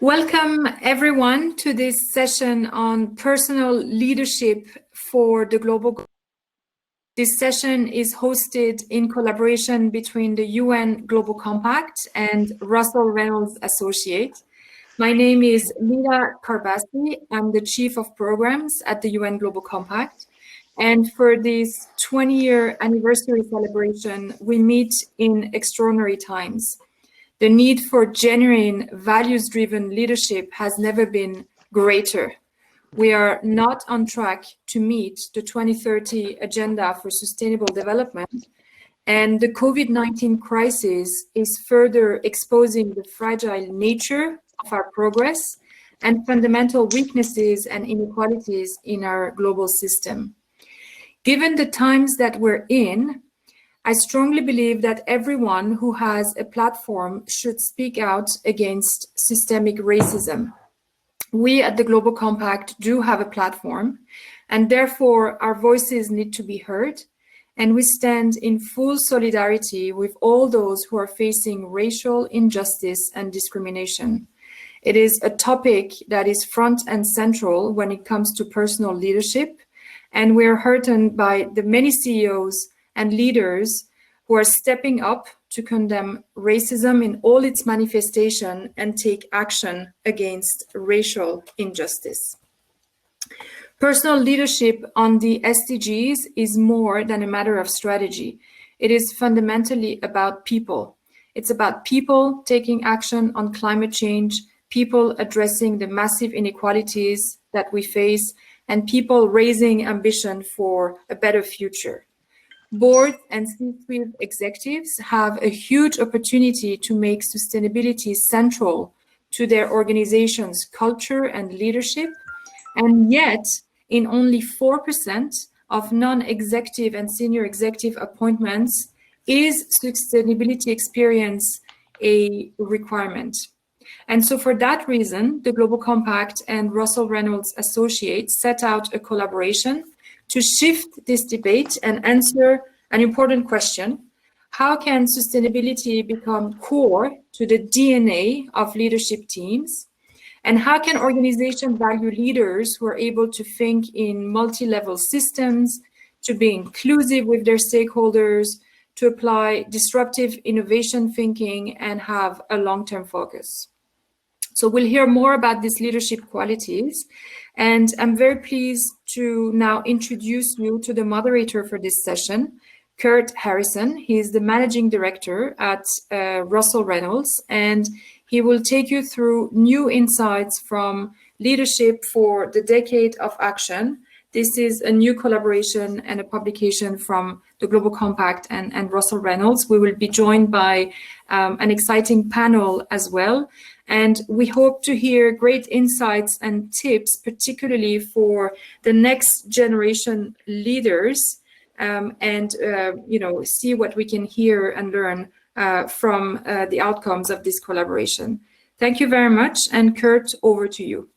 Welcome everyone to this session on personal leadership for the global. This session is hosted in collaboration between the UN Global Compact and Russell Reynolds Associates. My name is Lila Karbasi. I'm the Chief of Programs at the UN Global Compact. And for this 20-year anniversary celebration, we meet in extraordinary times. The need for genuine, values-driven leadership has never been greater. We are not on track to meet the 2030 Agenda for Sustainable Development, and the COVID-19 crisis is further exposing the fragile nature of our progress and fundamental weaknesses and inequalities in our global system. Given the times that we're in, I strongly believe that everyone who has a platform should speak out against systemic racism. We at the Global Compact do have a platform, and therefore our voices need to be heard, and we stand in full solidarity with all those who are facing racial injustice and discrimination. It is a topic that is front and central when it comes to personal leadership, and we are heartened by the many CEOs and leaders who are stepping up to condemn racism in all its manifestation and take action against racial injustice. Personal leadership on the SDGs is more than a matter of strategy. It is fundamentally about people. It's about people taking action on climate change, people addressing the massive inequalities that we face, and people raising ambition for a better future. Board and C-suite executives have a huge opportunity to make sustainability central to their organization's culture and leadership, and yet in only 4% of non-executive and senior executive appointments is sustainability experience a requirement. And so for that reason, the Global Compact and Russell Reynolds Associates set out a collaboration to shift this debate and answer an important question: how can sustainability become core to the DNA of leadership teams? And how can organizations value leaders who are able to think in multi-level systems, to be inclusive with their stakeholders, to apply disruptive innovation thinking, and have a long-term focus? So we'll hear more about these leadership qualities, and I'm very pleased to now introduce you to the moderator for this session, Curt Harrison. He's the managing director at Russell Reynolds, and he will take you through new insights from Leadership for the Decade of Action. This is a new collaboration and a publication from the Global Compact and Russell Reynolds. We will be joined by an exciting panel as well. And we hope to hear great insights and tips, particularly for the next generation leaders, and see what we can hear and learn from the outcomes of this collaboration. Thank you very much, and Curt, over to you.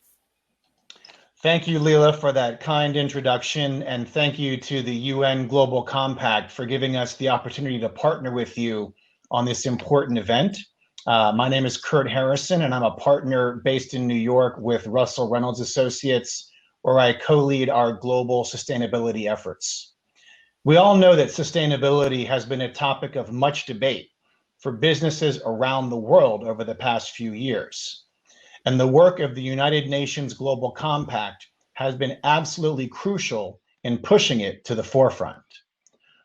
Thank you, Lila, for that kind introduction, and thank you to the UN Global Compact for giving us the opportunity to partner with you on this important event. My name is Curt Harrison, and I'm a partner based in New York with Russell Reynolds Associates, where I co-lead our global sustainability efforts. We all know that sustainability has been a topic of much debate for businesses around the world over the past few years. And the work of the United Nations Global Compact has been absolutely crucial in pushing it to the forefront.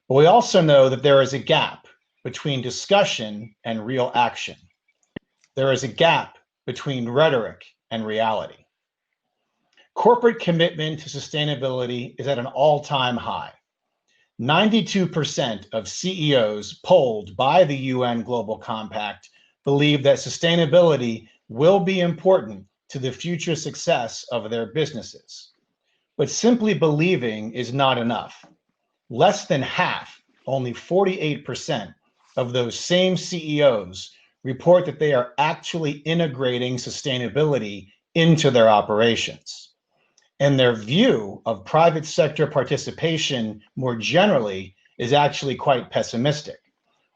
But we also know that there is a gap between discussion and real action. There is a gap between rhetoric and reality. Corporate commitment to sustainability is at an all-time high. 92% of CEOs polled by the UN Global Compact believe that sustainability will be important to the future success of their businesses. But simply believing is not enough. Less than half, only 48% of those same CEOs report that they are actually integrating sustainability into their operations. And their view of private sector participation more generally is actually quite pessimistic.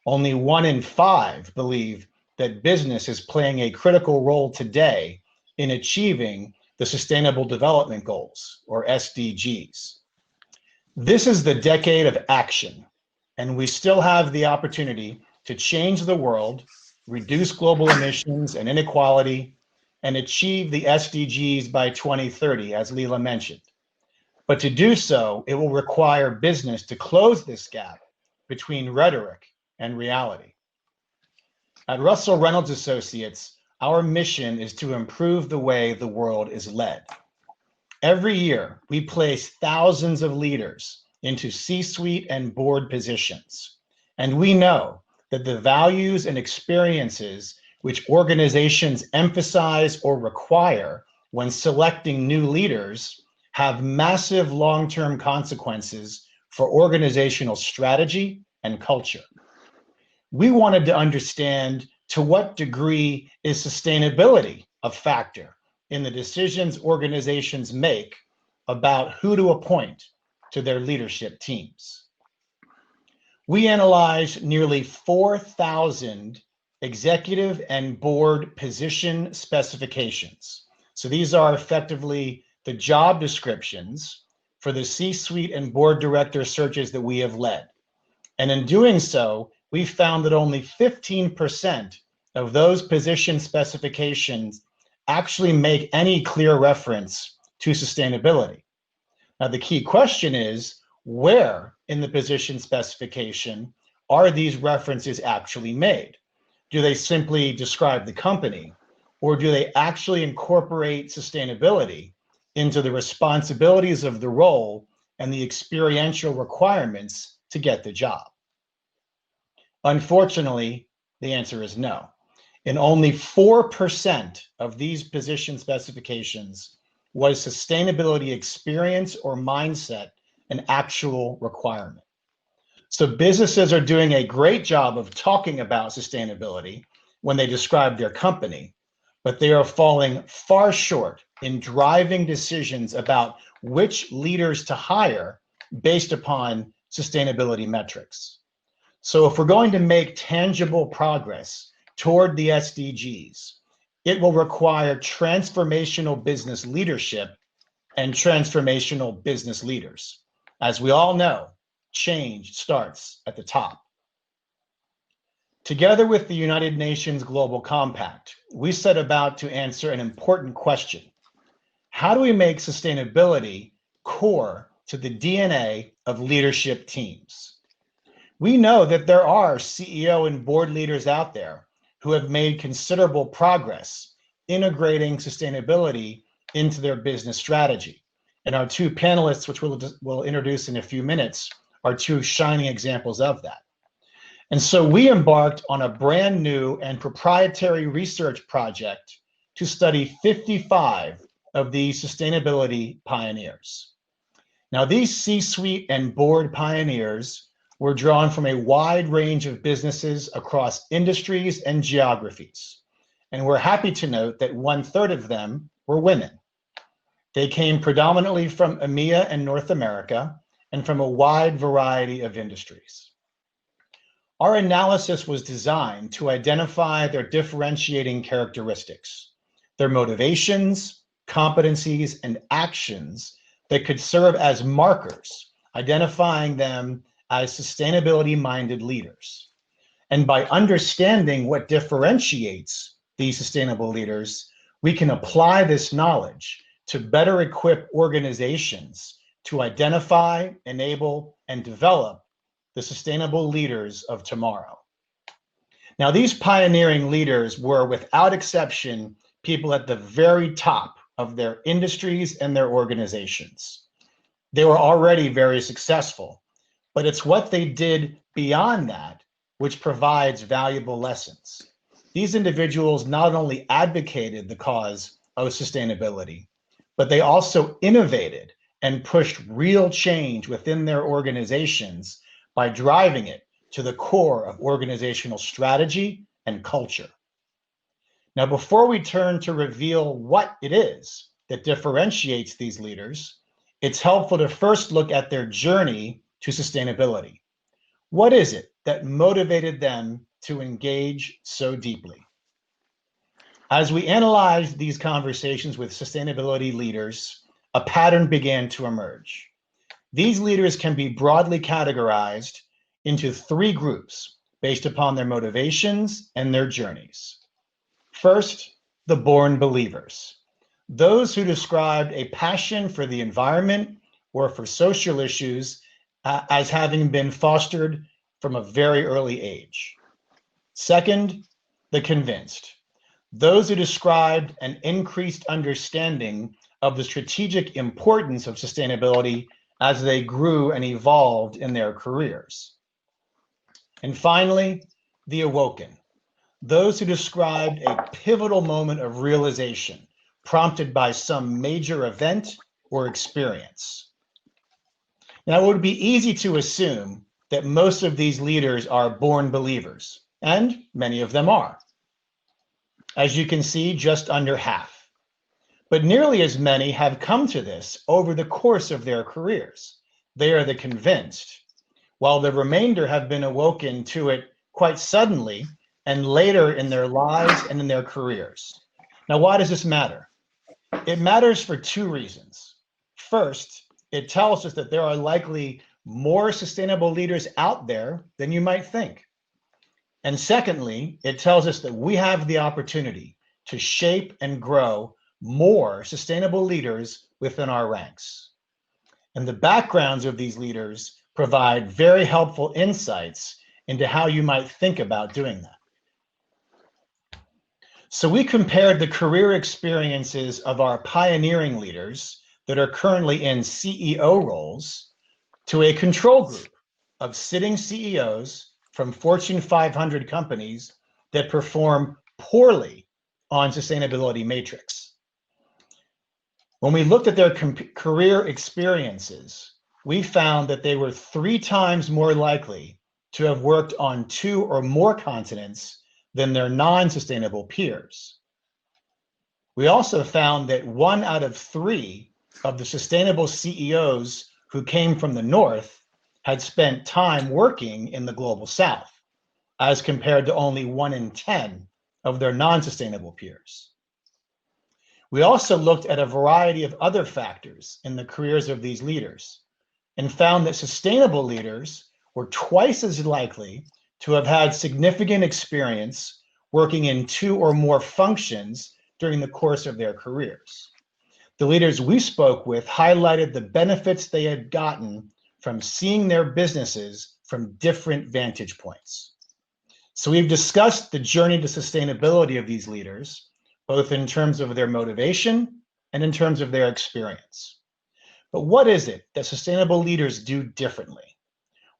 Only 1 in 5 believe that business is playing a critical role today in achieving the Sustainable Development Goals, or SDGs. This is the decade of action, and we still have the opportunity to change the world, reduce global emissions and inequality, and achieve the SDGs by 2030, as Leila mentioned. But to do so, it will require business to close this gap between rhetoric and reality. At Russell Reynolds Associates, our mission is to improve the way the world is led. Every year, we place thousands of leaders into C-suite and board positions, and we know that the values and experiences which organizations emphasize or require when selecting new leaders have massive long-term consequences for organizational strategy and culture. We wanted to understand to what degree is sustainability a factor in the decisions organizations make about who to appoint to their leadership teams. We analyzed nearly 4,000 executive and board position specifications. So these are effectively the job descriptions for the C-suite and board director searches that we have led. And in doing so, we found that only 15% of those position specifications actually make any clear reference to sustainability. Now, the key question is, where in the position specification are these references actually made? Do they simply describe the company, or do they actually incorporate sustainability into the responsibilities of the role and the experiential requirements to get the job? Unfortunately, the answer is no. In only 4% of these position specifications was sustainability experience or mindset an actual requirement. So businesses are doing a great job of talking about sustainability when they describe their company, but they are falling far short in driving decisions about which leaders to hire based upon sustainability metrics. So if we're going to make tangible progress toward the SDGs, it will require transformational business leadership and transformational business leaders. As we all know, change starts at the top. Together with the United Nations Global Compact, we set about to answer an important question. How do we make sustainability core to the DNA of leadership teams? We know that there are CEO and board leaders out there who have made considerable progress integrating sustainability into their business strategy. And our two panelists, which we'll introduce in a few minutes, are two shining examples of that. And so we embarked on a brand new and proprietary research project to study 55 of these sustainability pioneers. Now, these C-suite and board pioneers were drawn from a wide range of businesses across industries and geographies. And we're happy to note that 1/3 of them were women. They came predominantly from EMEA and North America and from a wide variety of industries. Our analysis was designed to identify their differentiating characteristics, their motivations, competencies, and actions that could serve as markers, identifying them as sustainability-minded leaders. And by understanding what differentiates these sustainable leaders, we can apply this knowledge to better equip organizations to identify, enable, and develop the sustainable leaders of tomorrow. Now, these pioneering leaders were, without exception, people at the very top of their industries and their organizations. They were already very successful, but it's what they did beyond that which provides valuable lessons. These individuals not only advocated the cause of sustainability, but they also innovated and pushed real change within their organizations by driving it to the core of organizational strategy and culture. Now, before we turn to reveal what it is that differentiates these leaders, it's helpful to first look at their journey to sustainability. What is it that motivated them to engage so deeply? As we analyzed these conversations with sustainability leaders, a pattern began to emerge. These leaders can be broadly categorized into three groups based upon their motivations and their journeys. First, the born believers, those who described a passion for the environment or for social issues as having been fostered from a very early age. Second, the convinced, those who described an increased understanding of the strategic importance of sustainability as they grew and evolved in their careers. And finally, the awoken, those who described a pivotal moment of realization prompted by some major event or experience. Now, it would be easy to assume that most of these leaders are born believers, and many of them are. As you can see, just under half. But nearly as many have come to this over the course of their careers. They are the convinced, while the remainder have been awoken to it quite suddenly and later in their lives and in their careers. Now, why does this matter? It matters for two reasons. First, it tells us that there are likely more sustainable leaders out there than you might think. And secondly, it tells us that we have the opportunity to shape and grow more sustainable leaders within our ranks. And the backgrounds of these leaders provide very helpful insights into how you might think about doing that. So we compared the career experiences of our pioneering leaders that are currently in CEO roles to a control group of sitting CEOs from Fortune 500 companies that perform poorly on sustainability matrix. When we looked at their career experiences, we found that they were 3 times more likely to have worked on 2 or more continents than their non-sustainable peers. We also found that 1 out of 3 of the sustainable CEOs who came from the North had spent time working in the global South, as compared to only 1 in 10 of their non-sustainable peers. We also looked at a variety of other factors in the careers of these leaders and found that sustainable leaders were twice as likely to have had significant experience working in 2 or more functions during the course of their careers. The leaders we spoke with highlighted the benefits they had gotten from seeing their businesses from different vantage points. So we've discussed the journey to sustainability of these leaders, both in terms of their motivation and in terms of their experience. But what is it that sustainable leaders do differently?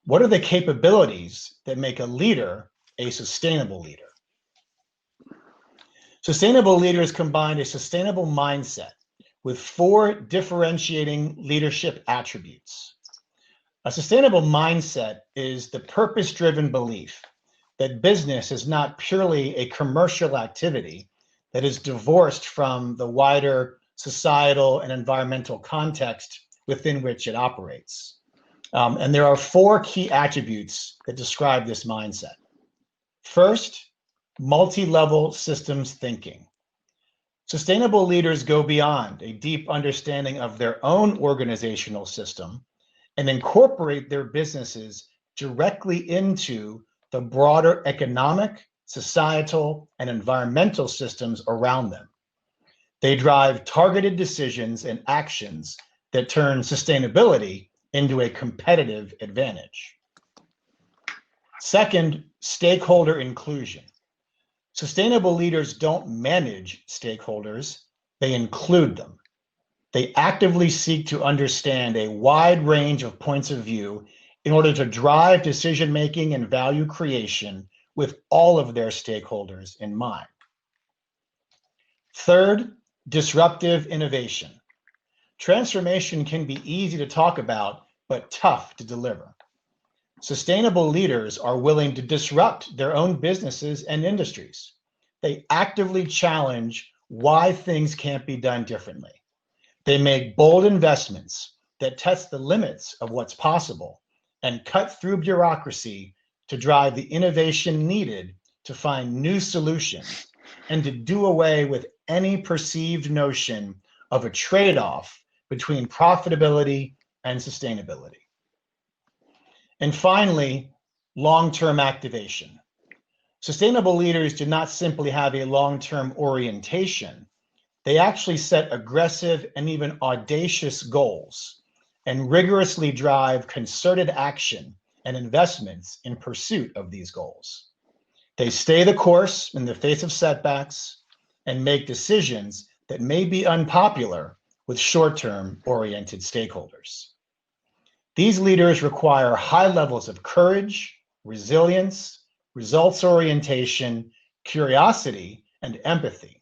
What are the capabilities that make a leader a sustainable leader? Sustainable leaders combine a sustainable mindset with 4 differentiating leadership attributes. A sustainable mindset is the purpose-driven belief that business is not purely a commercial activity that is divorced from the wider societal and environmental context within which it operates. And there are 4 key attributes that describe this mindset. First, multi-level systems thinking. Sustainable leaders go beyond a deep understanding of their own organizational system and incorporate their businesses directly into the broader economic, societal, and environmental systems around them. They drive targeted decisions and actions that turn sustainability into a competitive advantage. Second, stakeholder inclusion. Sustainable leaders don't manage stakeholders, they include them. They actively seek to understand a wide range of points of view in order to drive decision-making and value creation with all of their stakeholders in mind. Third, disruptive innovation. Transformation can be easy to talk about, but tough to deliver. Sustainable leaders are willing to disrupt their own businesses and industries. They actively challenge why things can't be done differently. They make bold investments that test the limits of what's possible and cut through bureaucracy to drive the innovation needed to find new solutions and to do away with any perceived notion of a trade-off between profitability and sustainability. And finally, long-term activation. Sustainable leaders do not simply have a long-term orientation. They actually set aggressive and even audacious goals and rigorously drive concerted action and investments in pursuit of these goals. They stay the course in the face of setbacks and make decisions that may be unpopular with short-term oriented stakeholders. These leaders require high levels of courage, resilience, results orientation, curiosity, and empathy.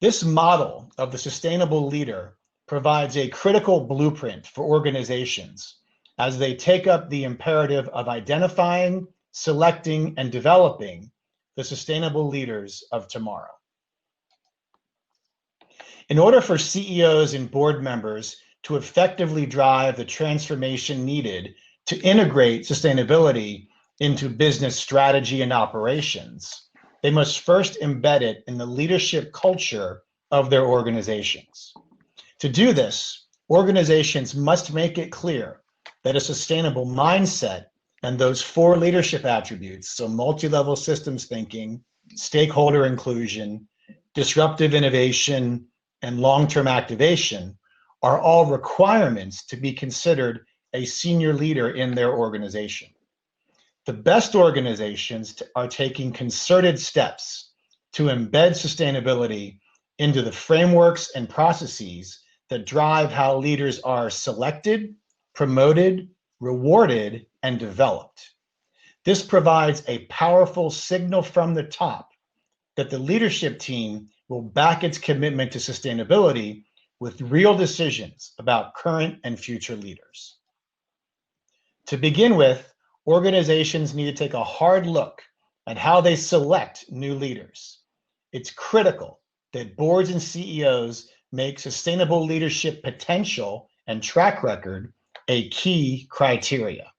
This model of the sustainable leader provides a critical blueprint for organizations as they take up the imperative of identifying, selecting, and developing the sustainable leaders of tomorrow. In order for CEOs and board members to effectively drive the transformation needed to integrate sustainability into business strategy and operations, they must first embed it in the leadership culture of their organizations. To do this, organizations must make it clear that a sustainable mindset and those 4 leadership attributes, so multi-level systems thinking, stakeholder inclusion, disruptive innovation, and long-term activation, are all requirements to be considered a senior leader in their organization. The best organizations are taking concerted steps to embed sustainability into the frameworks and processes that drive how leaders are selected, promoted, rewarded, and developed. This provides a powerful signal from the top that the leadership team will back its commitment to sustainability with real decisions about current and future leaders. To begin with, organizations need to take a hard look at how they select new leaders. It's critical that boards and CEOs make sustainable leadership potential and track record a key criteria.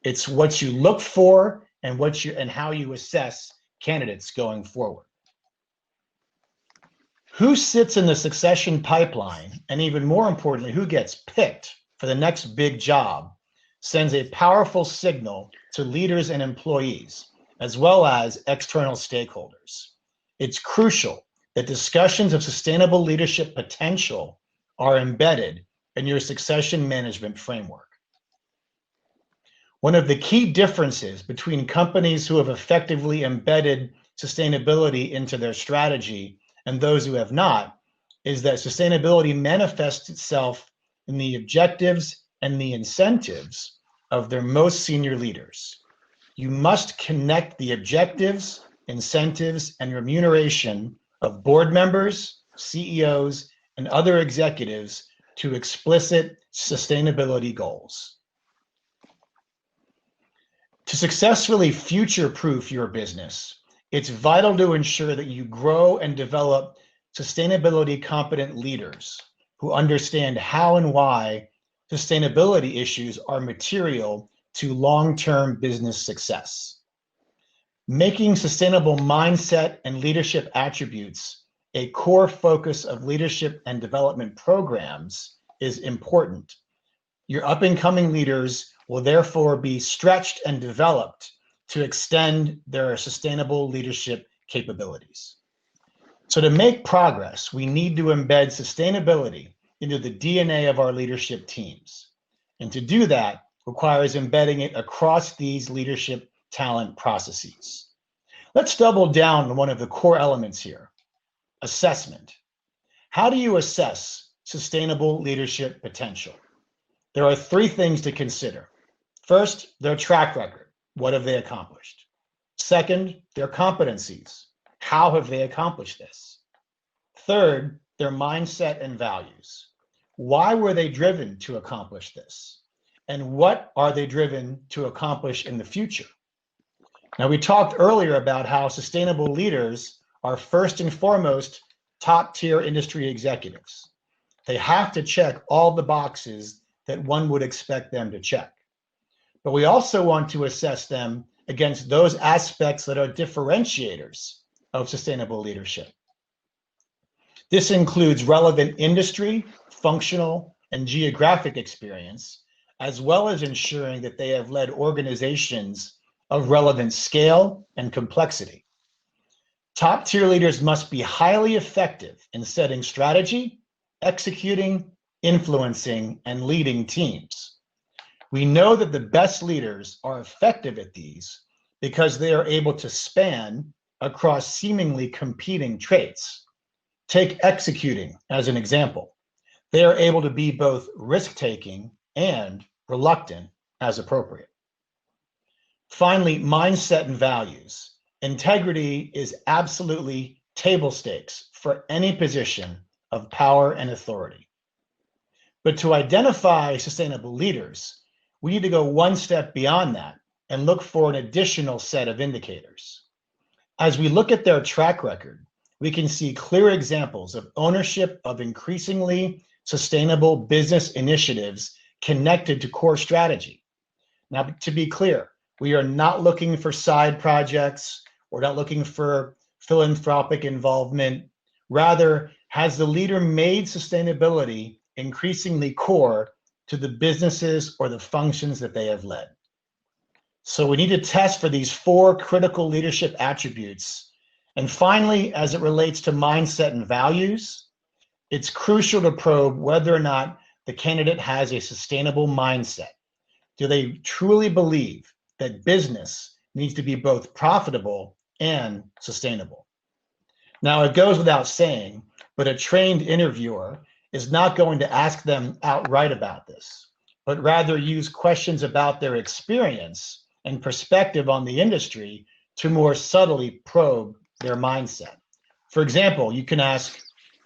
It's what you look for and how you assess candidates going forward. Who sits in the succession pipeline, and even more importantly, who gets picked for the next big job, sends a powerful signal to leaders and employees, as well as external stakeholders. It's crucial that discussions of sustainable leadership potential are embedded in your succession management framework. One of the key differences between companies who have effectively embedded sustainability into their strategy and those who have not is that sustainability manifests itself in the objectives and the incentives of their most senior leaders. You must connect the objectives, incentives, and remuneration of board members, CEOs, and other executives to explicit sustainability goals. To successfully future-proof your business, it's vital to ensure that you grow and develop sustainability competent leaders who understand how and why sustainability issues are material to long-term business success. Making sustainable mindset and leadership attributes a core focus of leadership and development programs is important. Your up-and-coming leaders will therefore be stretched and developed to extend their sustainable leadership capabilities. So to make progress, we need to embed sustainability into the DNA of our leadership teams. And to do that requires embedding it across these leadership talent processes. Let's double down on one of the core elements here, assessment. How do you assess sustainable leadership potential? There are 3 things to consider. First, their track record. What have they accomplished? Second, their competencies. How have they accomplished this? Third, their mindset and values. Why were they driven to accomplish this? And what are they driven to accomplish in the future? Now, we talked earlier about how sustainable leaders are first and foremost top-tier industry executives. They have to check all the boxes that one would expect them to check. But we also want to assess them against those aspects that are differentiators of sustainable leadership. This includes relevant industry, functional, and geographic experience, as well as ensuring that they have led organizations of relevant scale and complexity. Top-tier leaders must be highly effective in setting strategy, executing, influencing, and leading teams. We know that the best leaders are effective at these because they are able to span across seemingly competing traits. Take executing as an example. They are able to be both risk-taking and reluctant as appropriate. Finally, mindset and values. Integrity is absolutely table stakes for any position of power and authority. But to identify sustainable leaders, we need to go one step beyond that and look for an additional set of indicators. As we look at their track record, we can see clear examples of ownership of increasingly sustainable business initiatives connected to core strategy. Now, to be clear, we are not looking for side projects. We're not looking for philanthropic involvement. Rather, has the leader made sustainability increasingly core to the businesses or the functions that they have led? So we need to test for these 4 critical leadership attributes. And finally, as it relates to mindset and values, it's crucial to probe whether or not the candidate has a sustainable mindset. Do they truly believe that business needs to be both profitable and sustainable? Now, it goes without saying, but a trained interviewer is not going to ask them outright about this, but rather use questions about their experience and perspective on the industry to more subtly probe their mindset. For example, you can ask,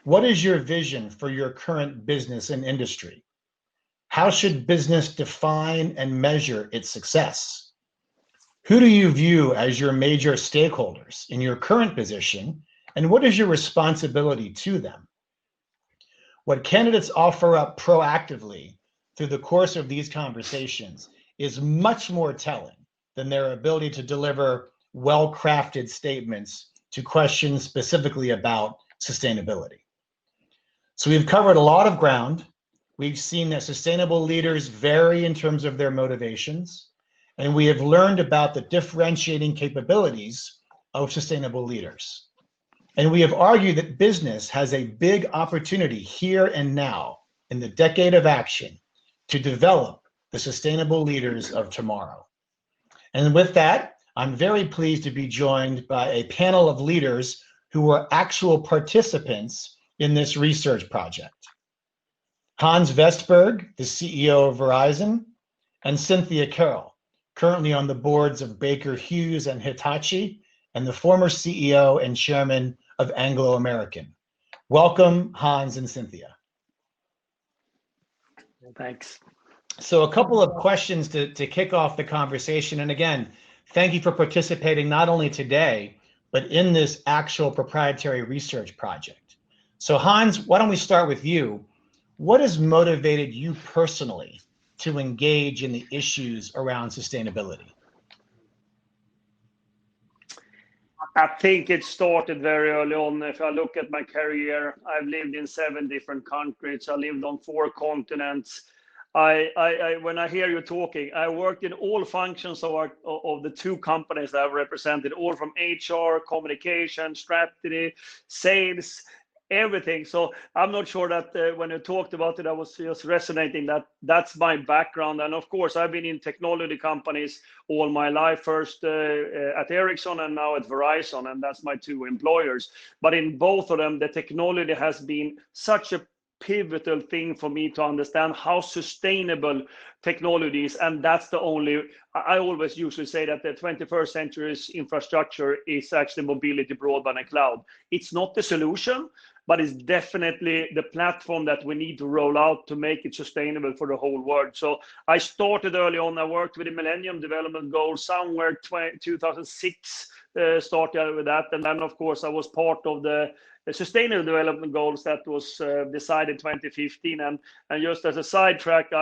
what is your vision for your current business and industry? How should business define and measure its success? Who do you view as your major stakeholders in your current position, and what is your responsibility to them? What candidates offer up proactively through the course of these conversations is much more telling than their ability to deliver well-crafted statements to questions specifically about sustainability. So we've covered a lot of ground. We've seen that sustainable leaders vary in terms of their motivations, and we have learned about the differentiating capabilities of sustainable leaders. And we have argued that business has a big opportunity here and now in the decade of action to develop the sustainable leaders of tomorrow. And with that, I'm very pleased to be joined by a panel of leaders who were actual participants in this research project. Hans Vestberg, the CEO of Verizon, and Cynthia Carroll, currently on the boards of Baker Hughes and Hitachi, and the former CEO and chairman of Anglo American. Welcome, Hans and Cynthia. Thanks. So a couple of questions to kick off the conversation. And again, thank you for participating not only today, but in this actual proprietary research project. So Hans, why don't we start with you? What has motivated you personally to engage in the issues around sustainability? I think it started very early on. If I look at my career, I've lived in 7 different countries. I lived on 4 continents. When I hear you talking, I worked in all functions of the 2 companies that I've represented, all from HR, communication, strategy, sales, everything. So I'm not sure that when you talked about it, I was just resonating that that's my background. And of course, I've been in technology companies all my life, first at Ericsson and now at Verizon, and that's my 2 employers. But in both of them, the technology has been such a pivotal thing for me to understand how sustainable technology is. And that's the only, I always usually say that the 21st century's infrastructure is actually mobility, broadband, and cloud. It's not the solution, but it's definitely the platform that we need to roll out to make it sustainable for the whole world. So I started early on. I worked with the Millennium Development Goals somewhere 2006, started with that. And then, of course, I was part of the Sustainable Development Goals that was decided 2015. And just as a sidetrack,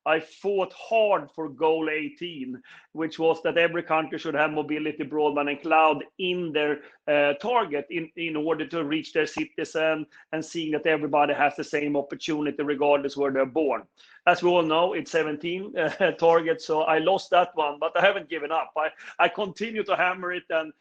I fought hard for goal 18, which was that every country should have mobility, broadband, and cloud in their target in order to reach their citizen and seeing that everybody has the same opportunity regardless where they're born. As we all know, it's 17 targets, so I lost that one, but I haven't given up. I continue to hammer it, and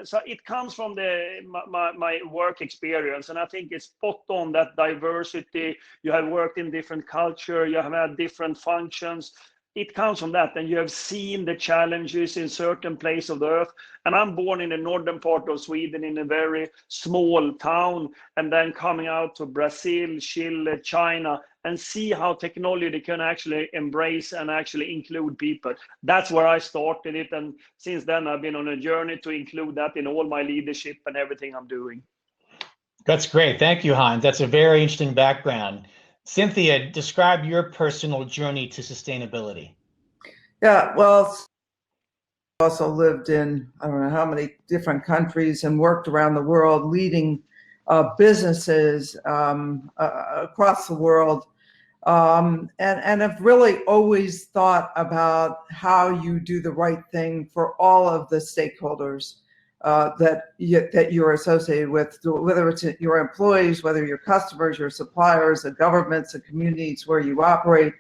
so it comes from my work experience, and I think it's spot on that diversity. You have worked in different culture, you have had different functions. It comes from that, and you have seen the challenges in certain places of the earth. And I'm born in the northern part of Sweden in a very small town, and then coming out to Brazil, Chile, China, and see how technology can actually embrace and actually include people. That's where I started it, and since then I've been on a journey to include that in all my leadership and everything I'm doing. That's great. Thank you, Hans. That's a very interesting background. Cynthia, describe your personal journey to sustainability. Yeah, well, I also lived in, I don't know how many different countries and worked around the world leading businesses across the world. And have really always thought about how you do the right thing for all of the stakeholders that you're associated with, whether it's your employees, whether your customers, your suppliers, the governments, the communities where you operate.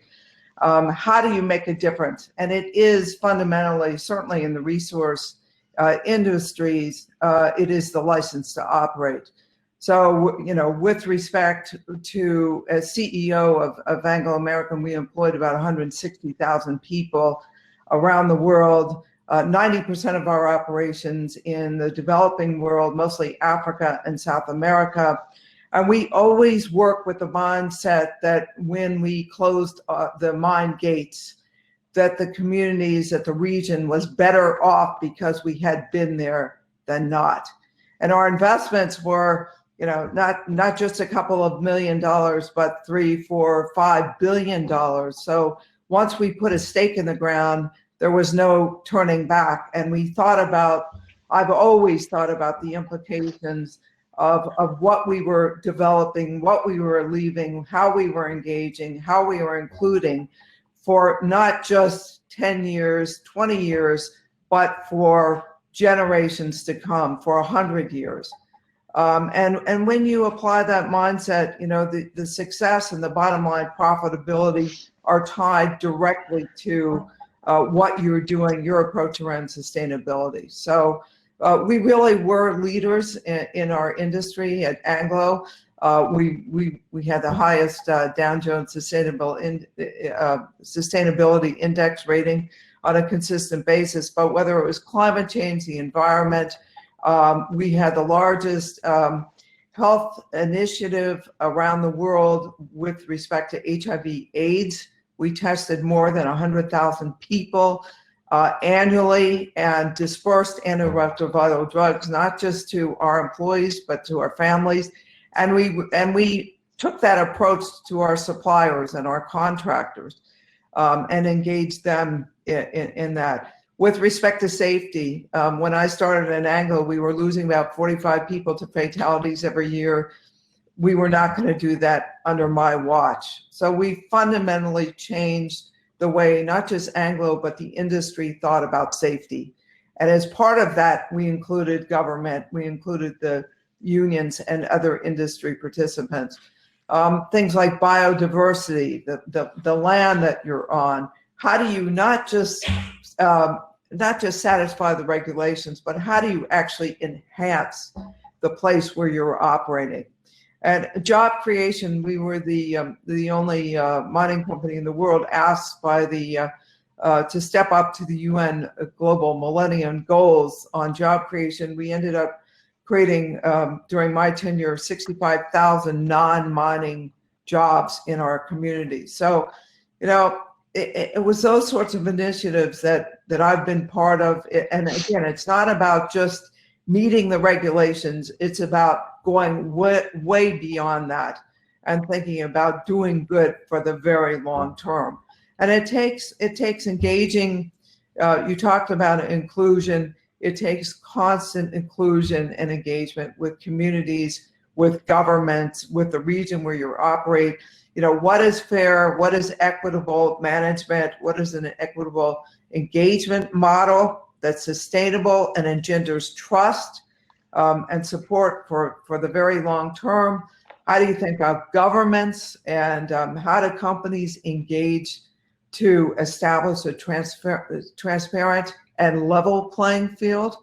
How do you make a difference? And it is fundamentally, certainly in the resource industries, it is the license to operate. So, you know, with respect to, as CEO of Anglo American, we employed about 160,000 people around the world. 90% of our operations in the developing world, mostly Africa and South America. And we always work with the mindset that when we closed the mine gates, that the communities, that the region was better off because we had been there than not. And our investments were, you know, not just a couple of $1 million, but $3, $4, $5 billion. So once we put a stake in the ground, there was no turning back. And we thought about, I've always thought about the implications of what we were developing, what we were leaving, how we were engaging, how we were including for not just 10 years, 20 years, but for generations to come, for 100 years. And when you apply that mindset, you know, the success and the bottom line profitability are tied directly to what you're doing, your approach around sustainability. So we really were leaders in our industry at Anglo. We had the highest Dow Jones Sustainability Index rating on a consistent basis. But whether it was climate change, the environment, we had the largest health initiative around the world with respect to HIV/AIDS. We tested more than 100,000 people annually and dispersed antiretroviral drugs, not just to our employees, but to our families. And we took that approach to our suppliers and our contractors and engaged them in that. With respect to safety, when I started in Anglo, we were losing about 45 people to fatalities every year. We were not going to do that under my watch. So we fundamentally changed the way not just Anglo, but the industry thought about safety. And as part of that, we included government, we included the unions and other industry participants. Things like biodiversity, the land that you're on. How do you not just satisfy the regulations, but how do you actually enhance the place where you're operating? And job creation, we were the only mining company in the world asked by to step up to the UN Global Millennium Goals on job creation. We ended up creating, during my tenure, 65,000 non-mining jobs in our community. So, you know, it was those sorts of initiatives that I've been part of. And again, it's not about just meeting the regulations. It's about going way beyond that and thinking about doing good for the very long term. And it takes engaging. You talked about inclusion. It takes constant inclusion and engagement with communities, with governments, with the region where you operate. You know, what is fair? What is equitable management? What is an equitable engagement model that's sustainable and engenders trust? and support for the very long term? How do you think of governments, and how do companies engage to establish a transparent and level playing field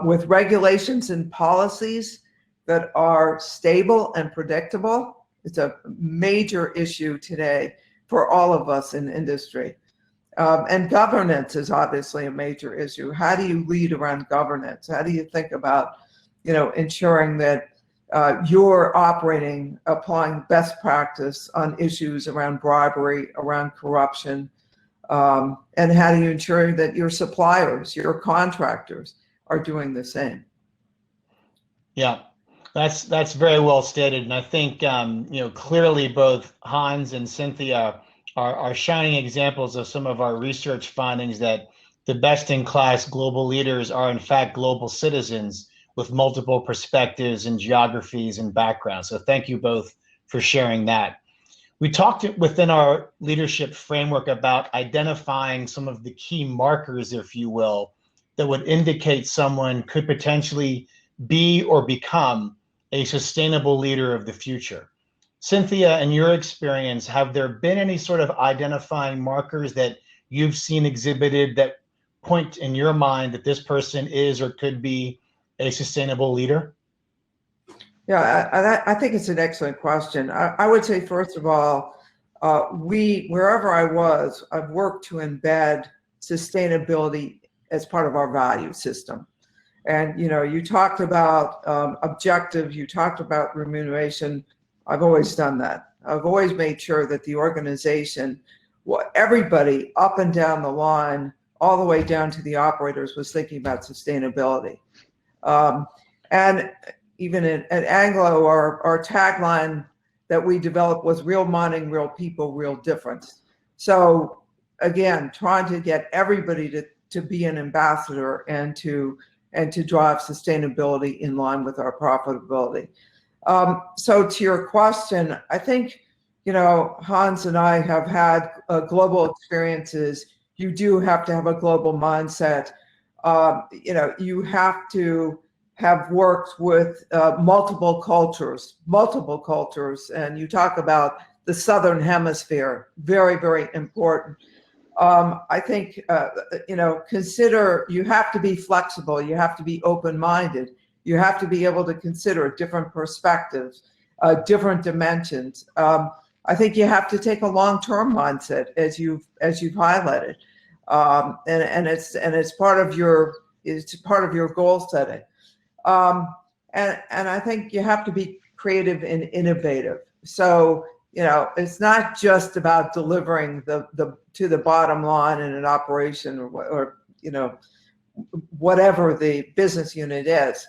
with regulations and policies that are stable and predictable? It's a major issue today for all of us in industry. And governance is obviously a major issue. How do you lead around governance? How do you think about, ensuring that you're applying best practice on issues around bribery, around corruption, and how do you ensure that your suppliers, your contractors are doing the same? Yeah, that's very well stated, and I think clearly both Hans and Cynthia are shining examples of some of our research findings that the best-in-class global leaders are in fact global citizens with multiple perspectives and geographies and backgrounds. So thank you both for sharing that. We talked within our leadership framework about identifying some of the key markers, if you will, that would indicate someone could potentially be or become a sustainable leader of the future. Cynthia, in your experience, have there been any sort of identifying markers that you've seen exhibited that point in your mind that this person is or could be a sustainable leader? Yeah, I think it's an excellent question. I would say, first of all, wherever I was, I've worked to embed sustainability as part of our value system. And, you talked about objectives, you talked about remuneration. I've always done that. I've always made sure that the organization, everybody up and down the line, all the way down to the operators, was thinking about sustainability. And even at Anglo, our tagline that we developed was real mining, real people, real difference. So again, trying to get everybody to be an ambassador and to drive sustainability in line with our profitability. So to your question, I think, Hans and I have had global experiences. You do have to have a global mindset. You have to have worked with multiple cultures, and you talk about the Southern Hemisphere, very, very important. I think, consider, you have to be flexible, you have to be open-minded, you have to be able to consider different perspectives, different dimensions. I think you have to take a long-term mindset, as you've highlighted, and it's part of your goal setting. And I think you have to be creative and innovative. So, it's not just about delivering to the bottom line in an operation or whatever the business unit is.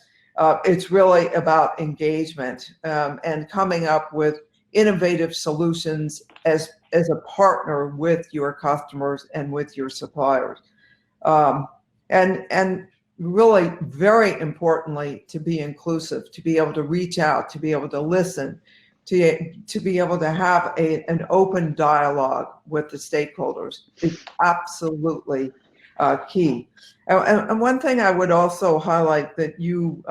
It's really about engagement and coming up with innovative solutions as a partner with your customers and with your suppliers. And really, very importantly, to be inclusive, to be able to reach out, to be able to listen, to be able to have an open dialogue with the stakeholders is absolutely key. And one thing I would also highlight that you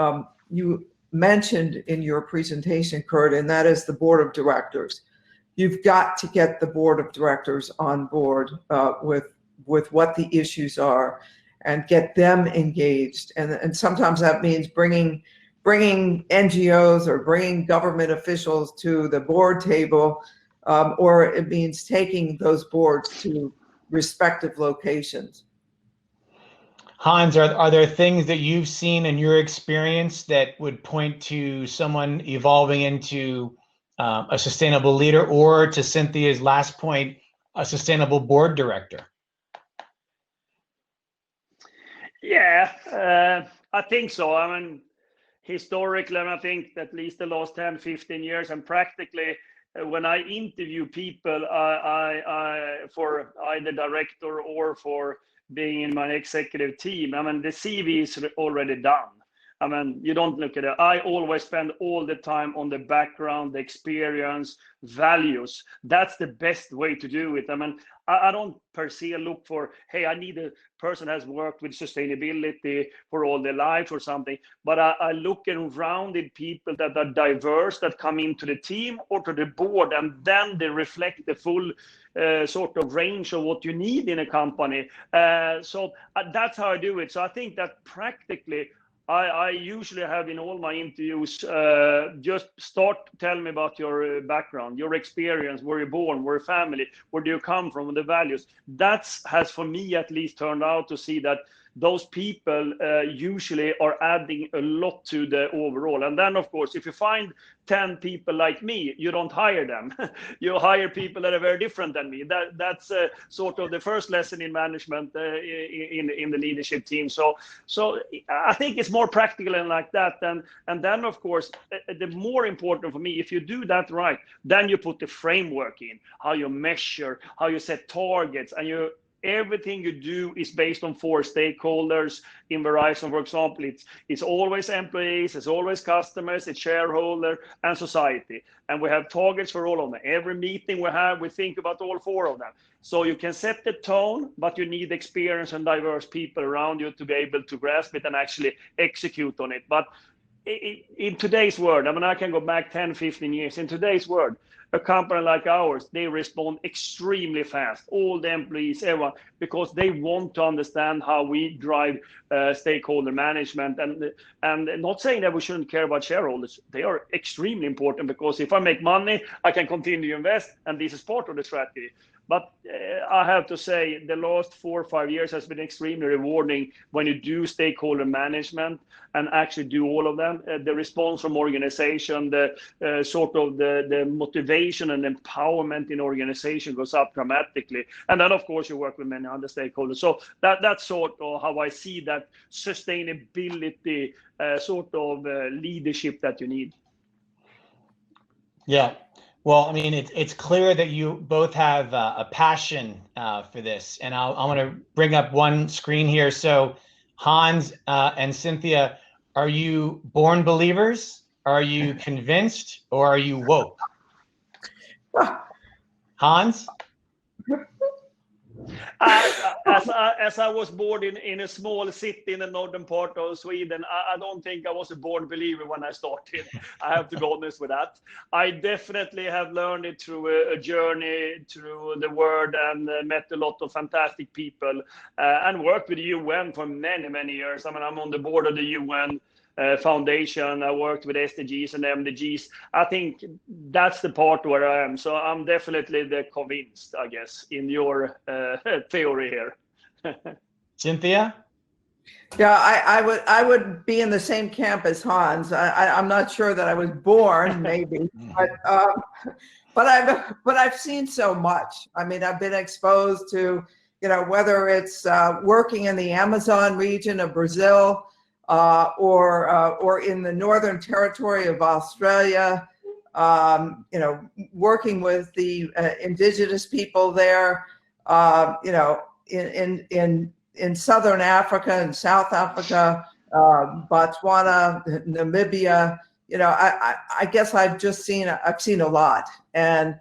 mentioned in your presentation, Curt, and that is the board of directors. You've got to get the board of directors on board with what the issues are and get them engaged. And sometimes that means bringing NGOs or bringing government officials to the board table, or it means taking those boards to respective locations. Hans, are there things that you've seen in your experience that would point to someone evolving into a sustainable leader, or, to Cynthia's last point, a sustainable board director? Yeah, I think so. I mean, historically, and I think at least the last 10, 15 years, and practically when I interview people I for either director or for being in my executive team, I mean, the CV is already done. I mean, you don't look at it. I always spend all the time on the background, the experience, values. That's the best way to do it. I mean, I don't per se look for, hey, I need a person has worked with sustainability for all their life or something. But I look around at people that are diverse, that come into the team or to the board, and then they reflect the full sort of range of what you need in a company. So that's how I do it. So I think that practically, I usually have in all my interviews, just start telling me about your background, your experience, where you're born, where your family, where do you come from, the values. That has, for me at least, turned out to see that those people usually are adding a lot to the overall. And then, of course, if you find 10 people like me, you don't hire them. You hire people that are very different than me. That's sort of the first lesson in management in the leadership team. So I think it's more practical and like that. And then, of course, the more important for me, if you do that right, then you put the framework in, how you measure, how you set targets, and everything you do is based on 4 stakeholders. In Verizon, for example, it's always employees, it's always customers, it's shareholder, and society. And we have targets for all of them. Every meeting we have, we think about all 4 of them. So you can set the tone, but you need experienced and diverse people around you to be able to grasp it and actually execute on it. But in today's world, I mean, I can go back 10, 15 years. In today's world, a company like ours, they respond extremely fast, all the employees, everyone, because they want to understand how we drive stakeholder management. And not saying that we shouldn't care about shareholders. They are extremely important, because if I make money, I can continue to invest, and this is part of the strategy. But I have to say, the last 4 or 5 years has been extremely rewarding when you do stakeholder management and actually do all of them. The response from organization, the sort of the motivation and empowerment in organization goes up dramatically. And then, of course, you work with many other stakeholders. So that's sort of how I see that sustainability sort of leadership that you need. Yeah. Well, I mean, it's clear that you both have a passion for this, and I want to bring up one screen here. So, Hans and Cynthia, are you born believers? Are you convinced, or are you woke? Hans? As I was born in a small city in the northern part of Sweden, I don't think I was a born believer when I started. I have to be honest with that. I definitely have learned it through a journey through the word, and met a lot of fantastic people, and worked with the UN for many, many years. I mean, I'm on the board of the UN Foundation. I worked with SDGs and MDGs. I think that's the part where I am. So I'm definitely the convinced, I guess, in your theory here. Cynthia? Yeah, I would be in the same camp as Hans. I'm not sure that I was born, maybe, but I've seen so much. I mean, I've been exposed to, whether it's working in the Amazon region of Brazil, or in the Northern Territory of Australia, working with the indigenous people there, in Southern Africa and South Africa, Botswana, Namibia. I guess I've seen a lot, and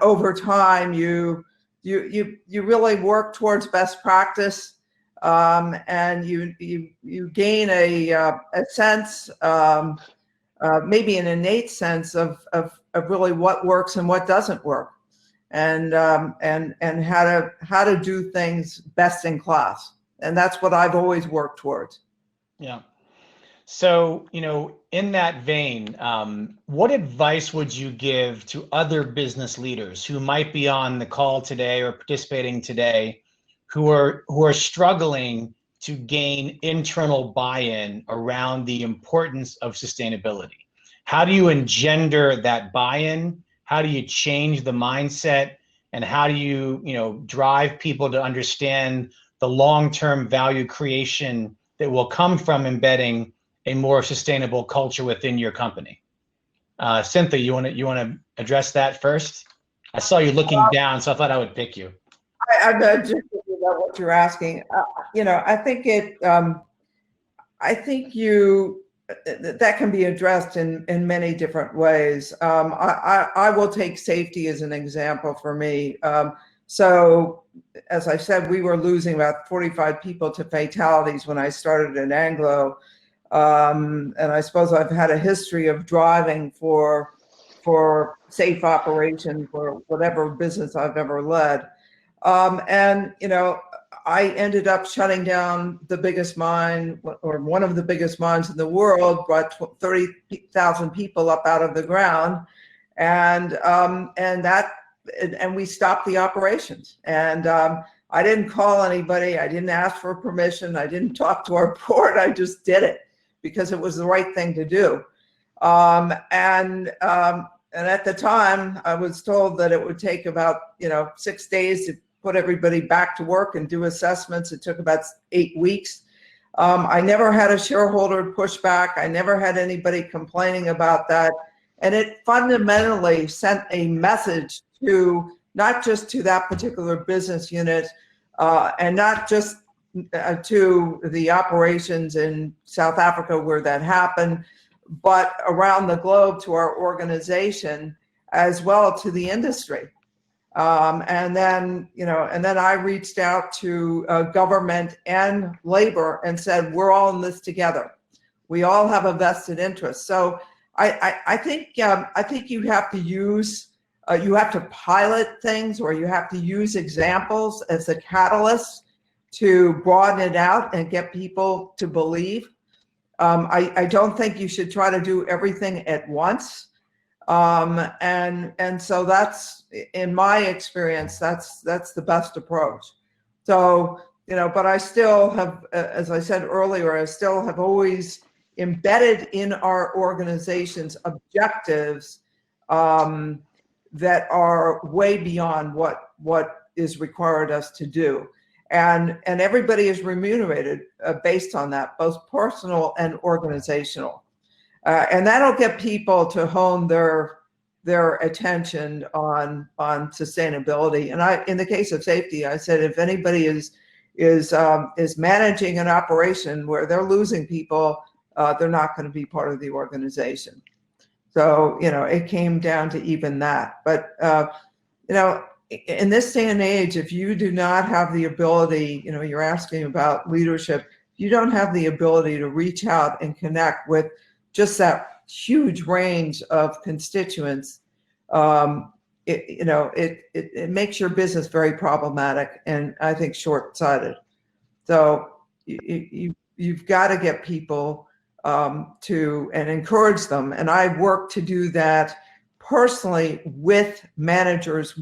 over time you really work towards best practice. And you gain a sense, maybe an innate sense of really what works and what doesn't work, and how to do things best in class. And that's what I've always worked towards. Yeah. So, in that vein, what advice would you give to other business leaders who might be on the call today or participating today, who are struggling to gain internal buy-in around the importance of sustainability? How do you engender that buy-in? How do you change the mindset? And how do you, drive people to understand the long-term value creation that will come from embedding a more sustainable culture within your company? Cynthia, you want to address that first? I saw you looking down, so I thought I would pick you. I'm just thinking about what you're asking. I think I think you that can be addressed in many different ways. I will take safety as an example for me. So, as I said, we were losing about 45 people to fatalities when I started at Anglo. And I suppose I've had a history of driving for safe operation for whatever business I've ever led. And, I ended up shutting down the biggest mine, or one of the biggest mines in the world, brought 30,000 people up out of the ground, and we stopped the operations. And I didn't call anybody. I didn't ask for permission. I didn't talk to our board. I just did it because it was the right thing to do. And at the time, I was told that it would take about 6 days to put everybody back to work and do assessments. It took about 8 weeks. I never had a shareholder push back. I never had anybody complaining about that. And it fundamentally sent a message to not just to that particular business unit, and not just to the operations in South Africa where that happened, but around the globe to our organization as well, to the industry. And then I reached out to government and labor and said, we're all in this together. We all have a vested interest. So I think you have to use, you have to pilot things, or you have to use examples as a catalyst to broaden it out and get people to believe. I don't think you should try to do everything at once. And so that's, in my experience, that's the best approach. So, but I still have, as I said earlier, I still have always embedded in our organization's objectives that are way beyond what is required us to do. And everybody is remunerated based on that, both personal and organizational. And that'll get people to hone their attention on sustainability. And in the case of safety, I said, if anybody is managing an operation where they're losing people, they're not going to be part of the organization. So, it came down to even that. But, in this day and age, if you do not have the ability, you're asking about leadership, you don't have the ability to reach out and connect with just that huge range of constituents, it makes your business very problematic, and I think short-sighted. So you've got to get people to and encourage them, and I work to do that personally with managers,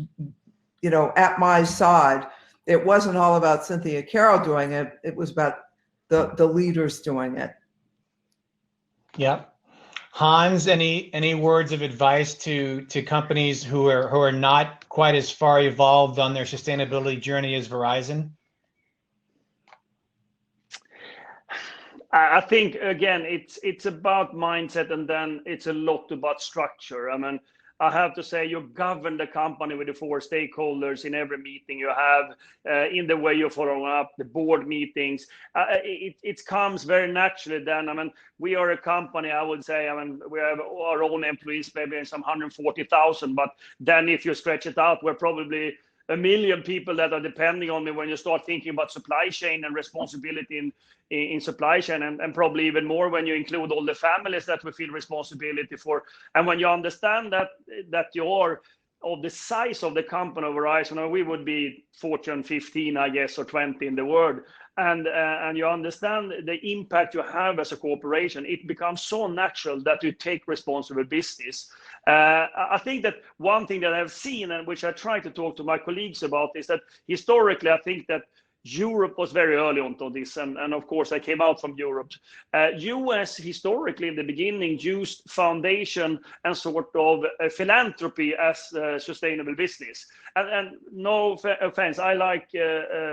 at my side. It wasn't all about Cynthia Carroll doing it. It was about the leaders doing it. Yeah. Hans, any words of advice to companies who are not quite as far evolved on their sustainability journey as Verizon? I think, again, it's about mindset, and then it's a lot about structure. I mean, I have to say, you govern the company with the 4 stakeholders in every meeting you have, in the way you follow up the board meetings. It comes very naturally then. I mean, we are a company, I would say, we have our own employees, maybe some 140,000, but then if you stretch it out, we're probably 1 million people that are depending on me when you start thinking about supply chain and responsibility in supply chain, and probably even more when you include all the families that we feel responsibility for. And when you understand that you are of the size of the company of Verizon, we would be Fortune 15, I guess, or 20 in the world. And you understand the impact you have as a corporation, it becomes so natural that you take responsible business. I think that one thing that I've seen, and which I try to talk to my colleagues about, is that historically, I think that Europe was very early onto this, and of course I came out from Europe. US historically in the beginning used foundation and sort of philanthropy as sustainable business. And no offense, I like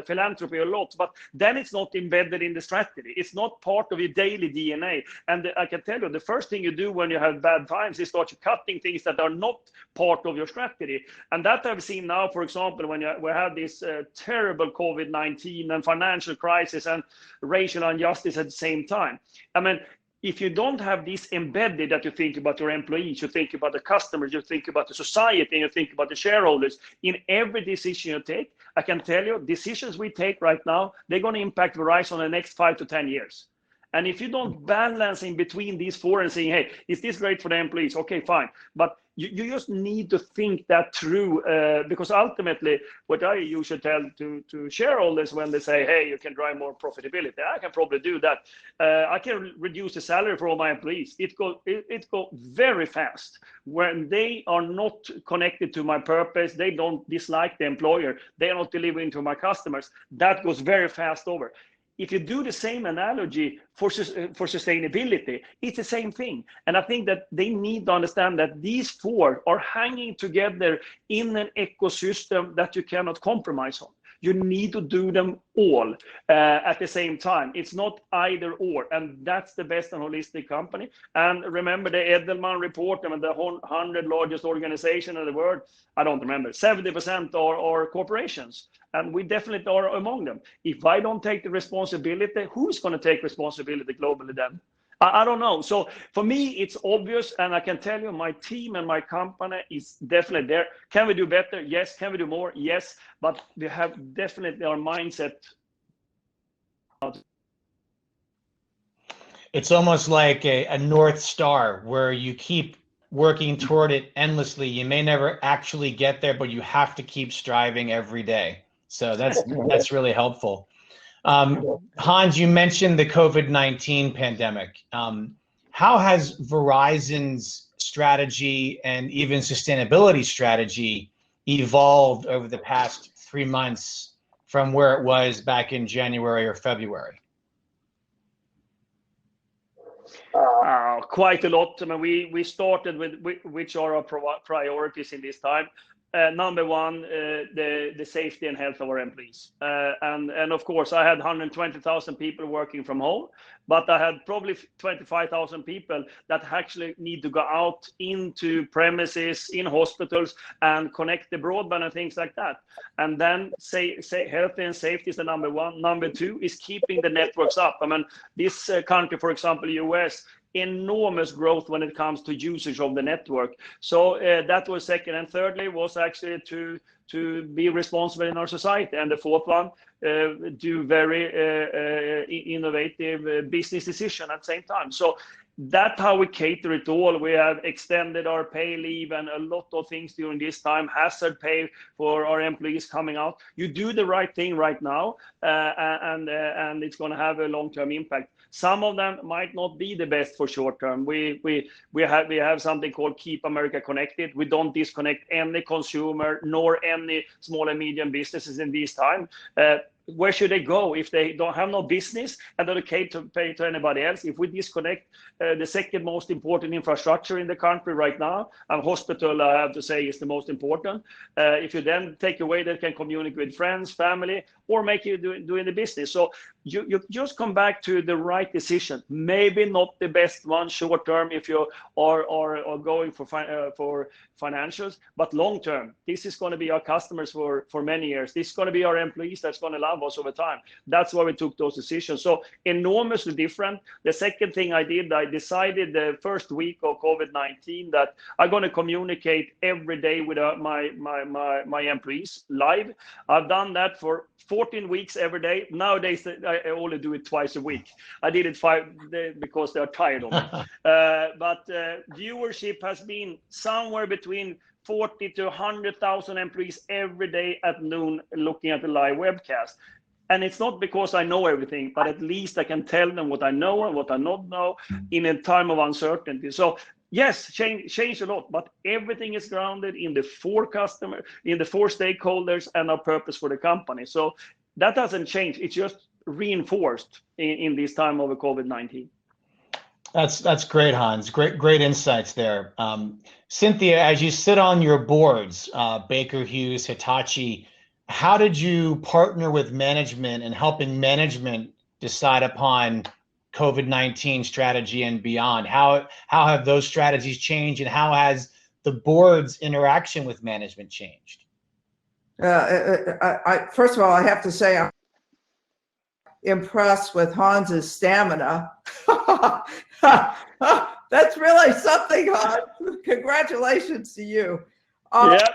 philanthropy a lot, but then it's not embedded in the strategy. It's not part of your daily DNA. And I can tell you, the first thing you do when you have bad times is start cutting things that are not part of your strategy. And that I've seen now, for example, when we have this terrible COVID-19 and financial crisis and racial injustice at the same time. I mean, if you don't have this embedded, that you think about your employees, you think about the customers, you think about the society, and you think about the shareholders in every decision you take, I can tell you, decisions we take right now, they're going to impact Verizon in the next 5 to 10 years. And if you don't balance in between these four and saying, hey, is this great for the employees? Okay, fine. But you just need to think that through, because ultimately, what I usually tell to shareholders when they say, hey, you can drive more profitability, I can probably do that. I can reduce the salary for all my employees. It go very fast. When they are not connected to my purpose, they don't dislike the employer, they are not delivering to my customers, that goes very fast over. If you do the same analogy for sustainability, it's the same thing. And I think that they need to understand that these four are hanging together in an ecosystem that you cannot compromise on. You need to do them all at the same time. It's not either or, and that's the best and holistic company. And remember the Edelman report, I mean, the 100 largest organization in the world, I don't remember, 70% are corporations. And we definitely are among them. If I don't take the responsibility, who's going to take responsibility globally then? I don't know. So for me, it's obvious, and I can tell you my team and my company is definitely there. Can we do better? Yes. Can we do more? Yes. But we have definitely our mindset. It's almost like a North Star where you keep working toward it endlessly. You may never actually get there, but you have to keep striving every day. So that's really helpful. Hans, you mentioned the COVID-19 pandemic. How has Verizon's strategy and even sustainability strategy evolved over the past 3 months from where it was back in January or February? Quite a lot. I mean, we started with which are our priorities in this time. Number one, the safety and health of our employees. And of course, I had 120,000 people working from home, but I had probably 25,000 people that actually need to go out into premises, in hospitals, and connect the broadband and things like that. And then say health and safety is the number one. Number two is keeping the networks up. I mean, this country, for example, US, enormous growth when it comes to usage of the network. So that was second. And thirdly was actually to be responsible in our society. And the fourth one, do very innovative business decision at the same time. So that's how we cater it all. We have extended our pay leave and a lot of things during this time, hazard pay for our employees coming out. You do the right thing right now, and it's going to have a long-term impact. Some of them might not be the best for short term. We have something called Keep America Connected. We don't disconnect any consumer nor any small and medium businesses in this time. Where should they go if they don't have no business and don't pay to anybody else? If we disconnect the second most important infrastructure in the country right now, and hospital, I have to say, is the most important. If you then take away that can communicate with friends, family, or make you doing the business. So you just come back to the right decision. Maybe not the best one short term if you are going for financials, but long term, this is going to be our customers for many years. This is going to be our employees that's going to love us over time. That's why we took those decisions. So enormously different. The second thing I did, I decided the first week of COVID-19 that I'm going to communicate every day with my employees live. I've done that for 14 weeks every day. Nowadays, I only do it twice a week. I did it 5 days because they're tired of it. But viewership has been somewhere between 40 to 100,000 employees every day at noon looking at the live webcast. And it's not because I know everything, but at least I can tell them what I know and what I not know in a time of uncertainty. So yes, change a lot, but everything is grounded in the four stakeholders and our purpose for the company. So that doesn't change. It's just reinforced in this time of COVID-19. That's great, Hans. Great insights there. Cynthia, as you sit on your boards, Baker Hughes, Hitachi, how did you partner with management in helping management decide upon COVID-19 strategy and beyond? How have those strategies changed, and how has the board's interaction with management changed? First of all, I have to say impressed with Hans's stamina. That's really something, Hans. Congratulations to you. Yeah.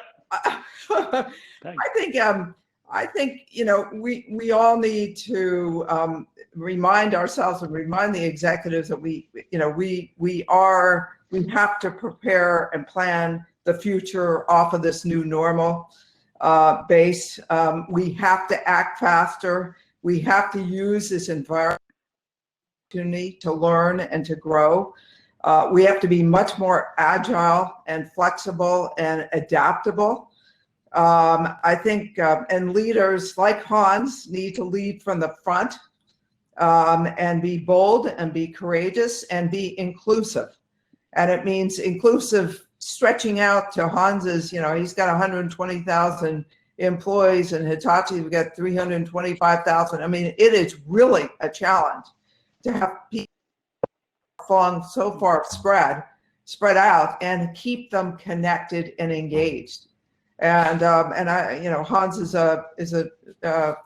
I think we all need to remind ourselves and remind the executives that we have to prepare and plan the future off of this new normal base. We have to act faster. We have to use this environment to learn and to grow. We have to be much more agile and flexible and adaptable. I think, and leaders like Hans need to lead from the front and be bold and be courageous and be inclusive. And it means inclusive, stretching out to Hans's, he's got 120,000 employees, and Hitachi, we've got 325,000. I mean, it is really a challenge to have people so far spread out and keep them connected and engaged. And Hans is a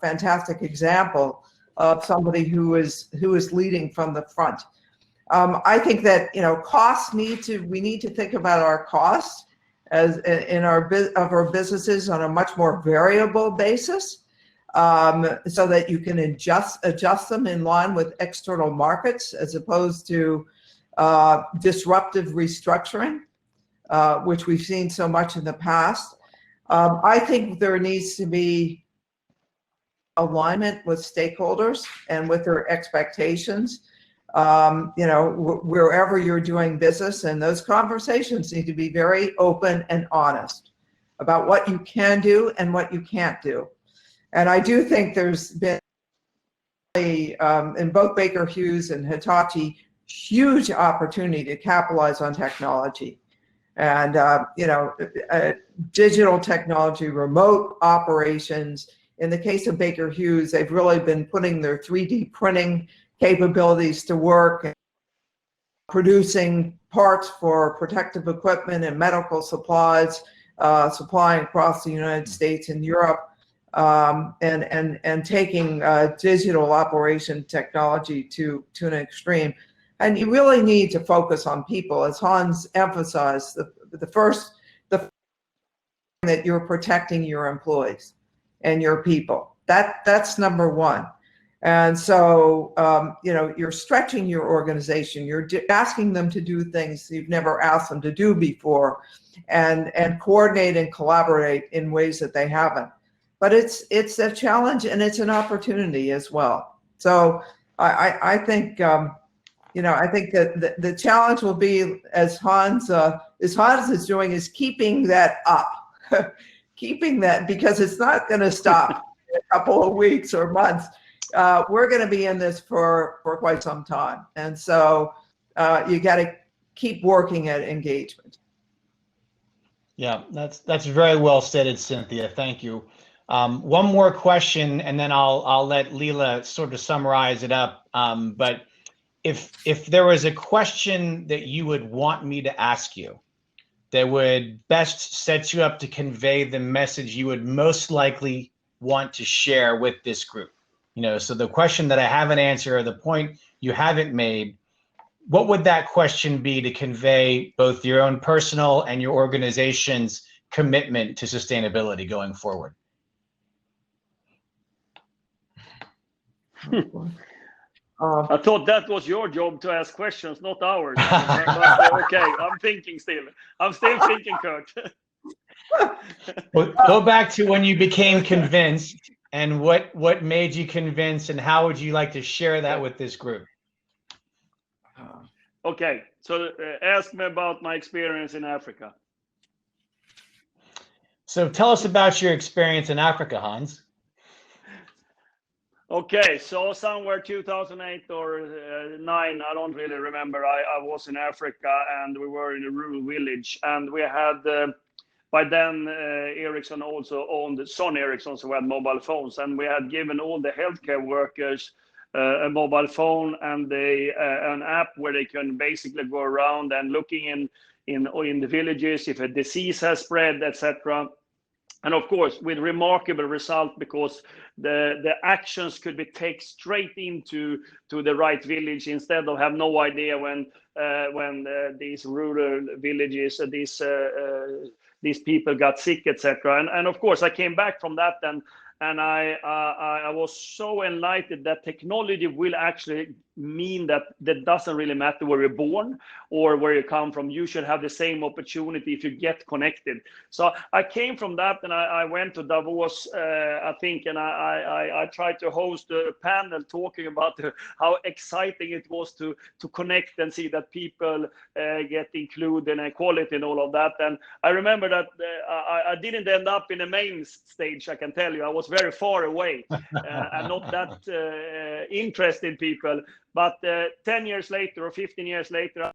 fantastic example of somebody who is leading from the front. I think that we need to think about our costs as in our businesses on a much more variable basis, so that you can adjust them in line with external markets as opposed to disruptive restructuring, which we've seen so much in the past. I think there needs to be alignment with stakeholders and with their expectations, wherever you're doing business, and those conversations need to be very open and honest about what you can do and what you can't do. And I do think there's been in both Baker Hughes and Hitachi, huge opportunity to capitalize on technology. And, digital technology, remote operations. In the case of Baker Hughes, they've really been putting their 3D printing capabilities to work, producing parts for protective equipment and medical supplies, supplying across the United States and Europe, and taking digital operation technology to an extreme. And you really need to focus on people, as Hans emphasized. The first that you're protecting your employees and your people. That's number one. And so you're stretching your organization. You're asking them to do things you've never asked them to do before, and coordinate and collaborate in ways that they haven't. But it's a challenge and it's an opportunity as well. So I think. I think that the challenge will be, as Hans is doing, is keeping that up, keeping that, because it's not going to stop in a couple of weeks or months. We're going to be in this for quite some time, and so you got to keep working at engagement. Yeah, that's very well stated, Cynthia. Thank you. One more question, and then I'll let Leela sort of summarize it up. But if there was a question that you would want me to ask you that would best set you up to convey the message you would most likely want to share with this group, so the question that I haven't answered or the point you haven't made, what would that question be to convey both your own personal and your organization's commitment to sustainability going forward? I thought that was your job to ask questions, not ours. But, okay, I'm still thinking, Curt. Well, go back to when you became convinced, and what made you convinced, and how would you like to share that with this group? Okay, so ask me about my experience in Africa. So tell us about your experience in Africa, Hans. Okay, so somewhere 2008 or 9, I don't really remember. I was in Africa, and we were in a rural village, and we had, by then, Ericsson also owned, Sony Ericsson, so we had mobile phones, and we had given all the healthcare workers a mobile phone and an app where they can basically go around and looking in the villages if a disease has spread, etc. And of course, with remarkable result, because the actions could be taken straight into the right village, instead of have no idea when these rural villages, these people got sick, etc. And of course, I came back from that, and I was so enlightened that technology will actually mean that doesn't really matter where you're born or where you come from. You should have the same opportunity if you get connected. So I came from that, and I went to Davos, I think, and I tried to host a panel talking about how exciting it was to connect and see that people get included and equality and all of that. And I remember that I didn't end up in the main stage, I can tell you. I was very far away and not that interested in people. But 10 years later or 15 years later,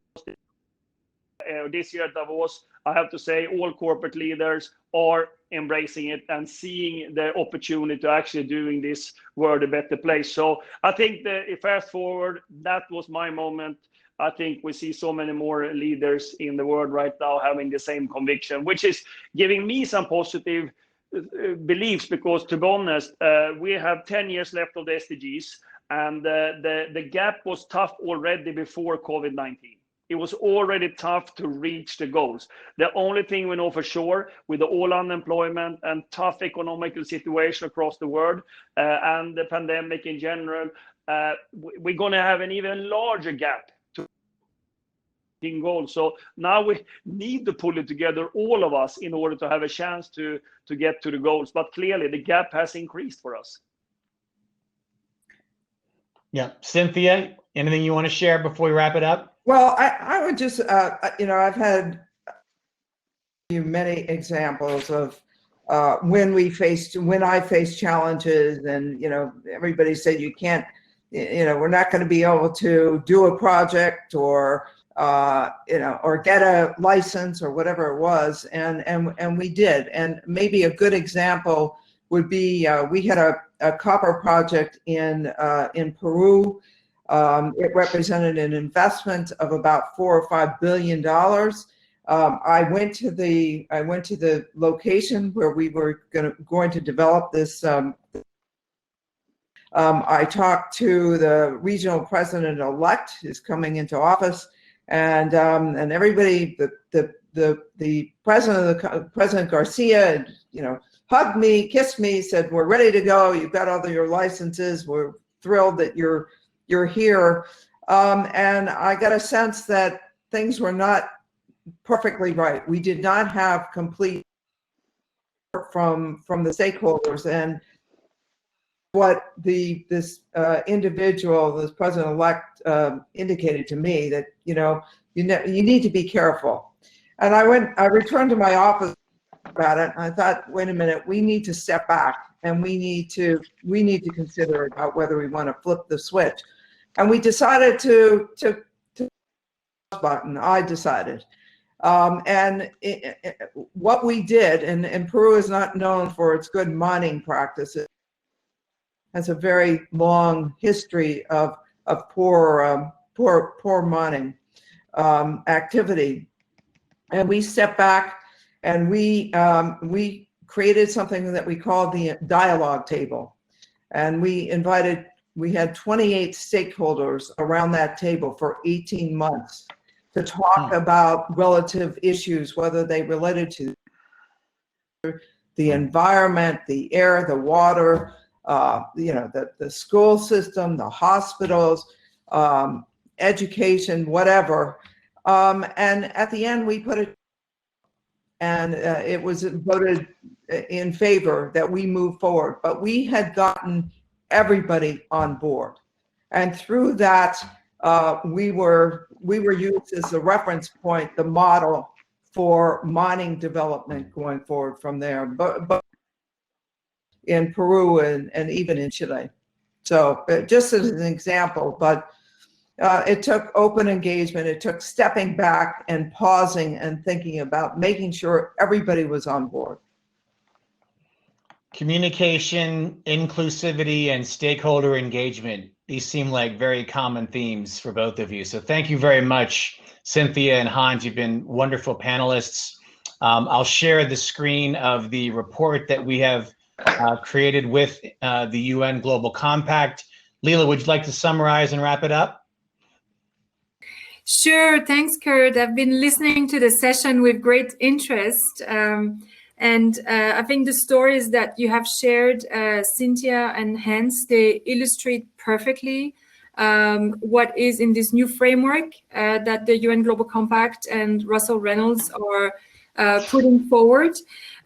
this year at Davos, I have to say all corporate leaders are embracing it and seeing the opportunity to actually doing this world a better place. So I think fast forward, that was my moment. I think we see so many more leaders in the world right now having the same conviction, which is giving me some positive beliefs, because to be honest, we have 10 years left of the SDGs, and the gap was tough already before COVID-19. It was already tough to reach the goals. The only thing we know for sure, with all unemployment and tough economical situation across the world, and the pandemic in general, we're going to have an even larger gap to goals. So now we need to pull it together, all of us, in order to have a chance to get to the goals. But clearly the gap has increased for us. Yeah. Cynthia, anything you want to share before we wrap it up? Well, I would just, I've had many examples of when I faced challenges, and, everybody said you can't, we're not going to be able to do a project or get a license or whatever it was. And we did. And maybe a good example would be, we had a copper project in Peru. It represented an investment of about $4 or $5 billion. I went to the location where we were going to develop this. I talked to the regional president-elect who's coming into office, and everybody, the President Garcia, hugged me, kissed me, said, "We're ready to go. You've got all of your licenses. We're thrilled that you're here." And I got a sense that things were not perfectly right. We did not have complete from the stakeholders. And what this individual, this president-elect, indicated to me that you need to be careful. And I returned to my office about it, and I thought, wait a minute, we need to step back, and we need to consider about whether we want to flip the switch. And we decided to button. I decided. What we did, and Peru is not known for its good mining practices, has a very long history of poor mining activity. And we stepped back, and we created something that we called the dialogue table. And we had 28 stakeholders around that table for 18 months to talk about relative issues, whether they related to the environment, the air, the water, the school system, the hospitals, education, whatever. And at the end, we put it, and it was voted in favor that we move forward. But we had gotten everybody on board, and through that, we were used as a reference point, the model for mining development going forward from there. But in Peru and even in Chile. So just as an example, but it took open engagement. It took stepping back and pausing and thinking about making sure everybody was on board. Communication, inclusivity, and stakeholder engagement. These seem like very common themes for both of you. So thank you very much, Cynthia and Hans. You've been wonderful panelists. I'll share the screen of the report that we have created with the UN Global Compact. Leila, would you like to summarize and wrap it up? Sure, thanks, Curt. I've been listening to the session with great interest. And I think the stories that you have shared, Cynthia and Hans, they illustrate perfectly what is in this new framework that the UN Global Compact and Russell Reynolds are putting forward.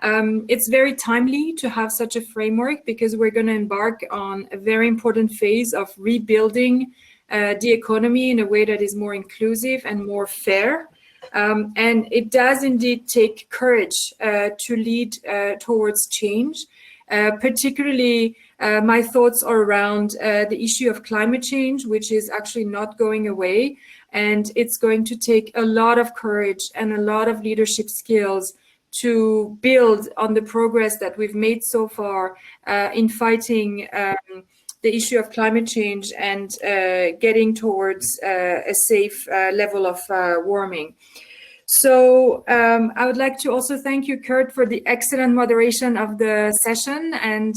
It's very timely to have such a framework because we're going to embark on a very important phase of rebuilding the economy in a way that is more inclusive and more fair. And it does indeed take courage to lead towards change. Particularly, my thoughts are around the issue of climate change, which is actually not going away. And it's going to take a lot of courage and a lot of leadership skills to build on the progress that we've made so far in fighting the issue of climate change and getting towards a safe level of warming. So I would like to also thank you, Curt, for the excellent moderation of the session, and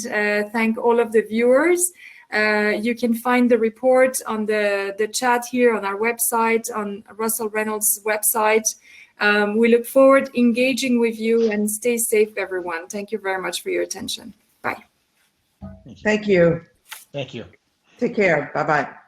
thank all of the viewers. You can find the report on the chat here on our website, on Russell Reynolds' website. We look forward to engaging with you, and stay safe, everyone. Thank you very much for your attention. Bye. Thank you. Thank you. Take care. Bye-bye.